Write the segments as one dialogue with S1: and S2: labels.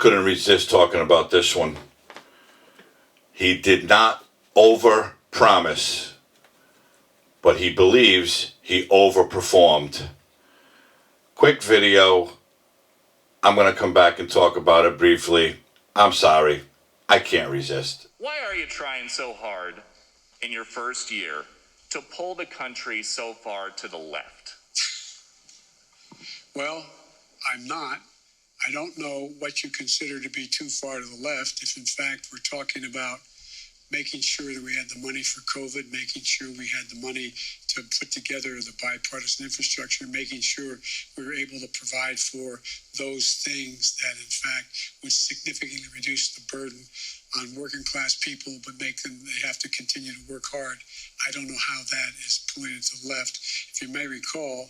S1: couldn't resist talking about this one. He did not over-promise, but he believes he overperformed. Quick video. I'm going to come back and talk about it briefly. I'm sorry. I can't resist.
S2: Why are you trying so hard in your first year to pull the country so far to the left?
S3: Well, I'm not. I don't know what you consider to be too far to the left. If in fact we're talking about making sure that we had the money for COVID, making sure we had the money to put together the bipartisan infrastructure, making sure we were able to provide for those things that in fact would significantly reduce the burden on working class people, but make them, they have to continue to work hard. I don't know how that is pointed to the left. If you may recall,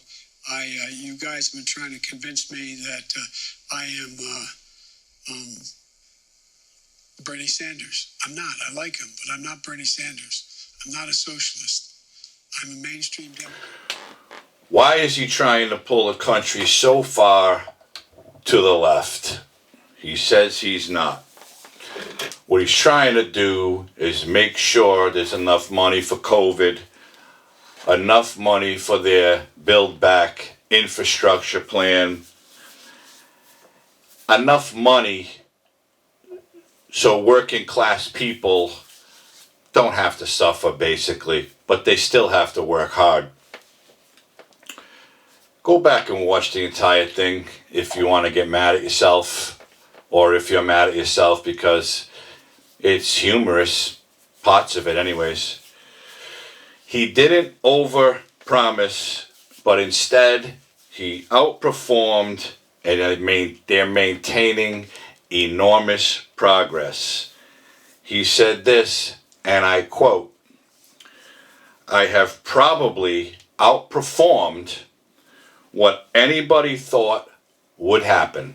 S3: you guys have been trying to convince me that I am Bernie Sanders. I'm not. I like him, but I'm not Bernie Sanders. I'm not a socialist. I'm a mainstream Democrat.
S1: Why is he trying to pull the country so far to the left? He says he's not. What he's trying to do is make sure there's enough money for COVID, enough money for their Build Back infrastructure plan, enough money so working class people don't have to suffer, basically, but they still have to work hard. Go back and watch the entire thing if you want to get mad at yourself, or if you're mad at yourself because it's humorous, parts of it anyways. He didn't over-promise, but instead he outperformed, and they're maintaining enormous progress. He said this, and I quote, "I have probably outperformed what anybody thought would happen.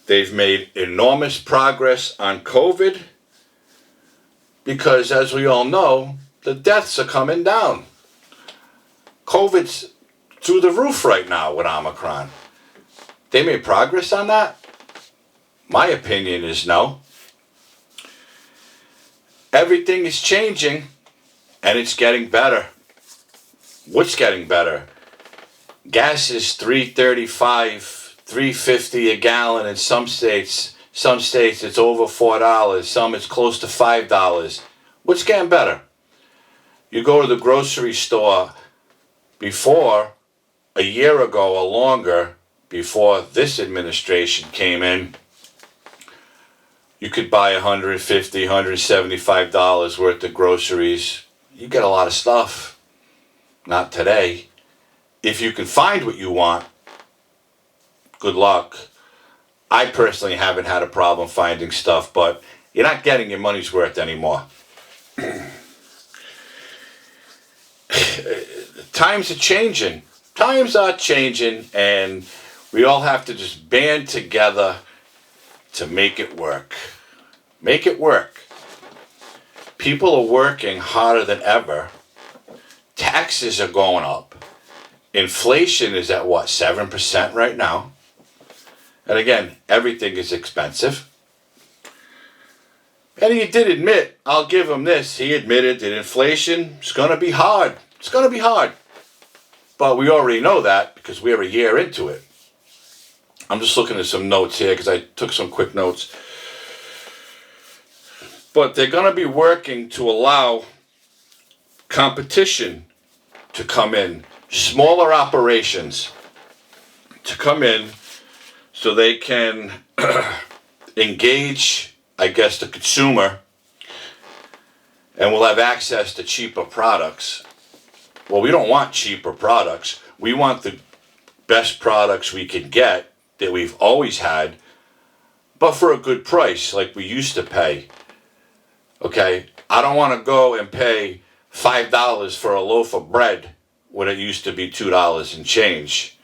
S1: They've made enormous progress on COVID because, as we all know, the deaths are coming down. COVID's through the roof right now with Omicron. They made progress on that? My opinion is no. Everything is changing, and it's getting better. What's getting better? Gas is $3.35, $3.50 a gallon in some states. Some states it's over $4. Some it's close to $5. What's getting better? You go to the grocery store before, a year ago or longer, before this administration came in, you could buy $150, $175 worth of groceries. You get a lot of stuff. Not today. If you can find what you want, good luck. I personally haven't had a problem finding stuff, but you're not getting your money's worth anymore. Times are changing. Times are changing, and we all have to just band together to make it work. Make it work. People are working harder than ever. Taxes are going up. Inflation is at 7% right now? And again, everything is expensive. And he did admit, I'll give him this, he admitted that inflation is going to be hard. It's going to be hard. But we already know that because we're a year into it. I'm just looking at some notes here because I took some quick notes. But they're going to be working to allow competition to come in, smaller operations to come in so they can engage, I guess, the consumer, and will have access to cheaper products. Well, we don't want cheaper products. We want the best products we can get that we've always had, but for a good price like we used to pay. Okay? I don't want to go and pay $5 for a loaf of bread when it used to be $2 and change.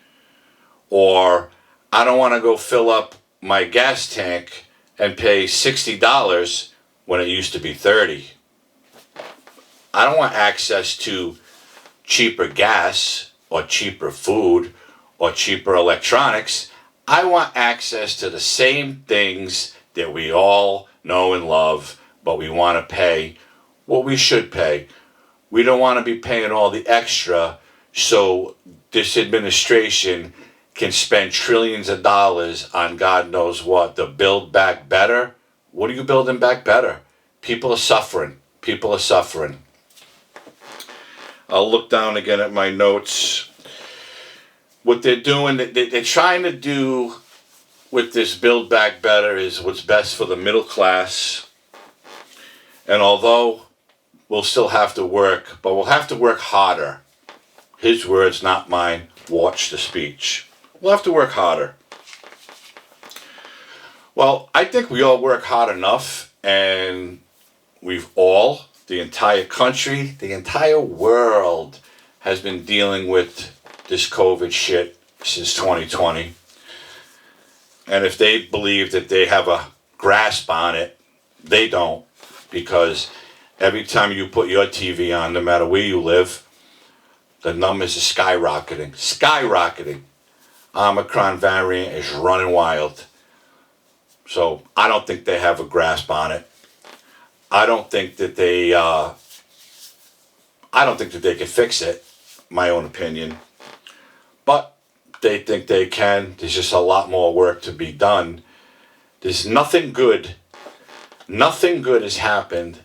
S1: Or I don't want to go fill up my gas tank and pay $60 when it used to be $30. I don't want access to cheaper gas or cheaper food or cheaper electronics. I want access to the same things that we all know and love, but we want to pay what we should pay. We don't want to be paying all the extra so this administration can spend trillions of dollars on God knows what to build back better. What are you building back better? People are suffering. People are suffering. I'll look down again at my notes. What they're doing, they're trying to do with this Build Back Better is what's best for the middle class. And although we'll still have to work, but we'll have to work harder. His words, not mine. Watch the speech. We'll have to work harder. Well, I think we all work hard enough, and the entire country, the entire world has been dealing with this COVID shit since 2020. And if they believe that they have a grasp on it, they don't, because every time you put your TV on, no matter where you live, the numbers are skyrocketing. Skyrocketing. Omicron variant is running wild. So I don't think they have a grasp on it. I don't think that they can fix it, my own opinion. But they think they can. There's just a lot more work to be done. There's nothing good has happened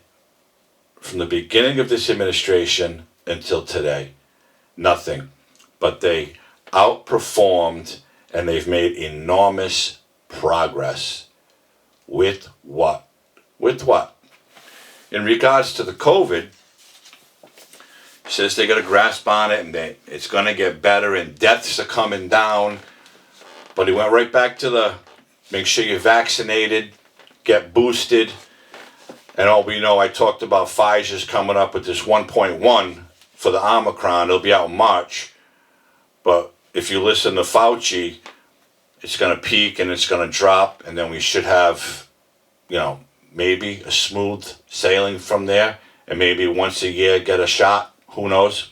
S1: from the beginning of this administration until today. Nothing. But they outperformed and they've made enormous progress. With what? With what? In regards to the COVID, says they got a grasp on it and it's going to get better and deaths are coming down. But he went right back to make sure you're vaccinated, get boosted. And all we know, I talked about Pfizer's coming up with this 1.1 for the Omicron. It'll be out in March. But if you listen to Fauci, it's going to peak and it's going to drop. And then we should have, maybe a smooth sailing from there. And maybe once a year get a shot. Who knows?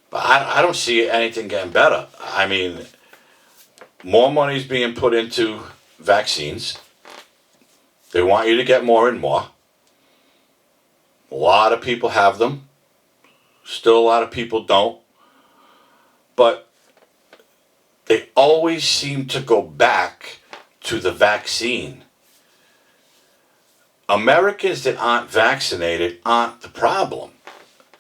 S1: But I don't see anything getting better. I mean, more money is being put into vaccines. They want you to get more and more. A lot of people have them. Still a lot of people don't. But they always seem to go back to the vaccine. Americans that aren't vaccinated aren't the problem.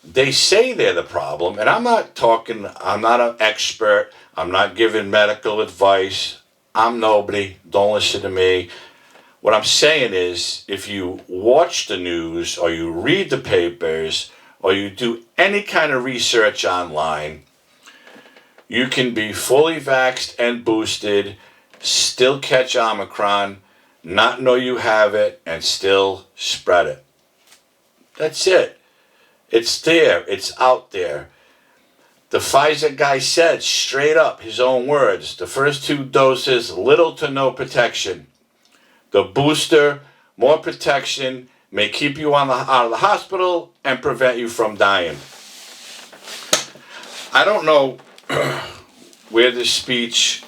S1: They say they're the problem, and I'm not an expert, I'm not giving medical advice, I'm nobody, don't listen to me. What I'm saying is, if you watch the news, or you read the papers, or you do any kind of research online, you can be fully vaxxed and boosted, still catch Omicron, not know you have it, and still spread it. That's it. It's there. It's out there. The Pfizer guy said straight up, his own words, the first 2 doses, little to no protection. The booster, more protection, may keep you out of the hospital and prevent you from dying. I don't know where this speech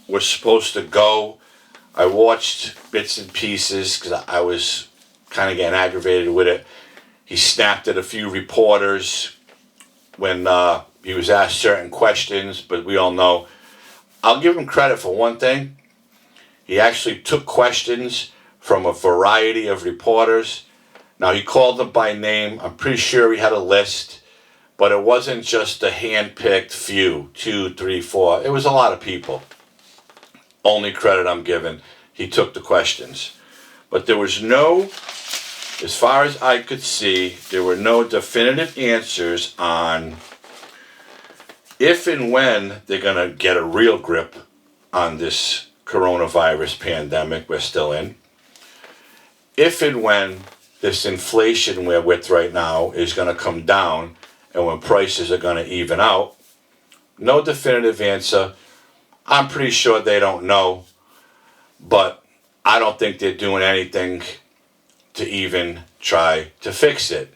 S1: was supposed to go. I watched bits and pieces because I was kind of getting aggravated with it. He snapped at a few reporters when he was asked certain questions, but we all know. I'll give him credit for one thing. He actually took questions from a variety of reporters. Now, he called them by name. I'm pretty sure he had a list, but it wasn't just a hand-picked few, 2, 3, 4. It was a lot of people. Only credit I'm giving. He took the questions. But there was as far as I could see, there were no definitive answers on if and when they're going to get a real grip on this coronavirus pandemic we're still in. If and when this inflation we're with right now is going to come down and when prices are going to even out. No definitive answer. I'm pretty sure they don't know, but I don't think they're doing anything to even try to fix it.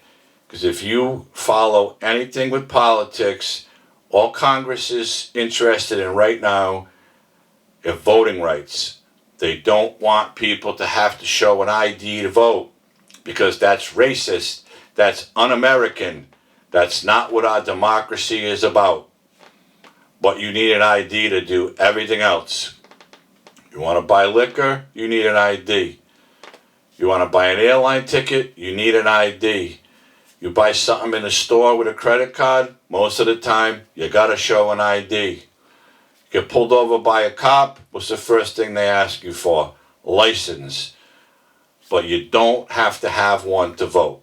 S1: Because if you follow anything with politics All Congress is interested in right now is voting rights. They don't want people to have to show an ID to vote because that's racist, that's un-American, that's not what our democracy is about. But you need an ID to do everything else. You want to buy liquor, you need an ID. You want to buy an airline ticket, you need an ID. You buy something in the store with a credit card, most of the time, you got to show an ID. Get pulled over by a cop, what's the first thing they ask you for? License. But you don't have to have one to vote.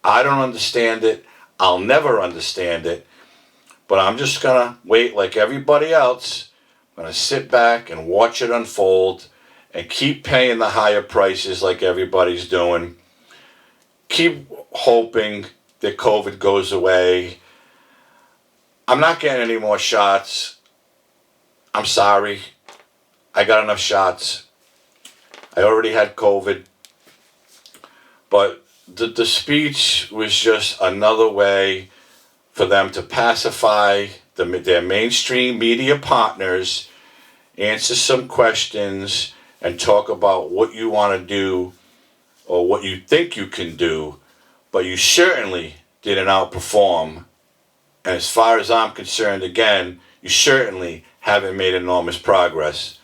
S1: I don't understand it. I'll never understand it. But I'm just going to wait like everybody else. I'm going to sit back and watch it unfold and keep paying the higher prices like everybody's doing. Keep hoping that COVID goes away. I'm not getting any more shots. I'm sorry. I got enough shots. I already had COVID. But the speech was just another way for them to pacify their mainstream media partners, answer some questions, and talk about what you want to do or what you think you can do, but you certainly didn't outperform. And as far as I'm concerned, again, you certainly haven't made enormous progress.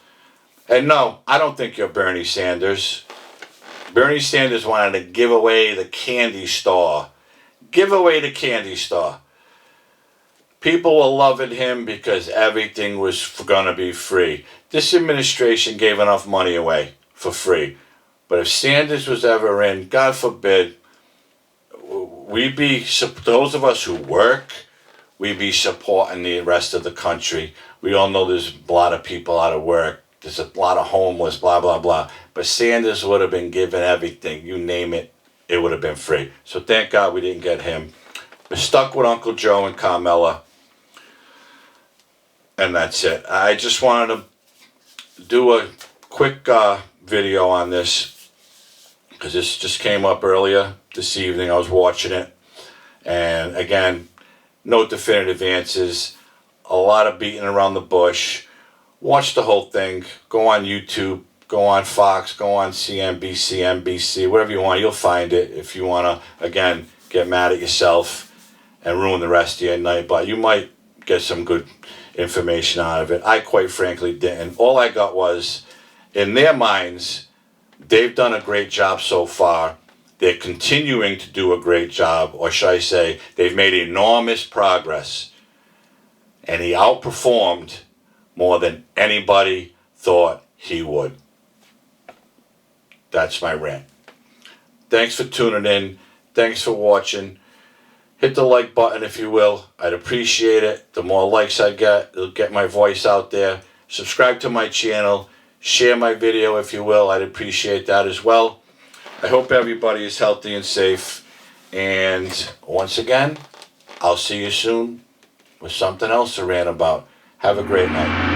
S1: And no, I don't think you're Bernie Sanders. Bernie Sanders wanted to give away the candy store. Give away the candy store. People were loving him because everything was going to be free. This administration gave enough money away for free. But if Sanders was ever in, God forbid, we'd be, those of us who work, we'd be supporting the rest of the country. We all know there's a lot of people out of work. There's a lot of homeless, blah, blah, blah. But Sanders would have been given everything. You name it, it would have been free. So thank God we didn't get him. We're stuck with Uncle Joe and Carmella. And that's it. I just wanted to do a quick video on this because this just came up earlier this evening. I was watching it. And again, no definitive answers. A lot of beating around the bush. Watch the whole thing. Go on YouTube. Go on Fox. Go on CNBC, NBC, whatever you want. You'll find it if you want to, again, get mad at yourself and ruin the rest of your night. But you might get some good information out of it. I quite frankly didn't. All I got was, in their minds, they've done a great job so far. They're continuing to do a great job, or should I say, they've made enormous progress. And he outperformed more than anybody thought he would. That's my rant. Thanks for tuning in. Thanks for watching. Hit the like button if you will. I'd appreciate it. The more likes I get, it'll get my voice out there. Subscribe to my channel. Share my video if you will. I'd appreciate that as well. I hope everybody is healthy and safe. And once again, I'll see you soon with something else to rant about. Have a great night.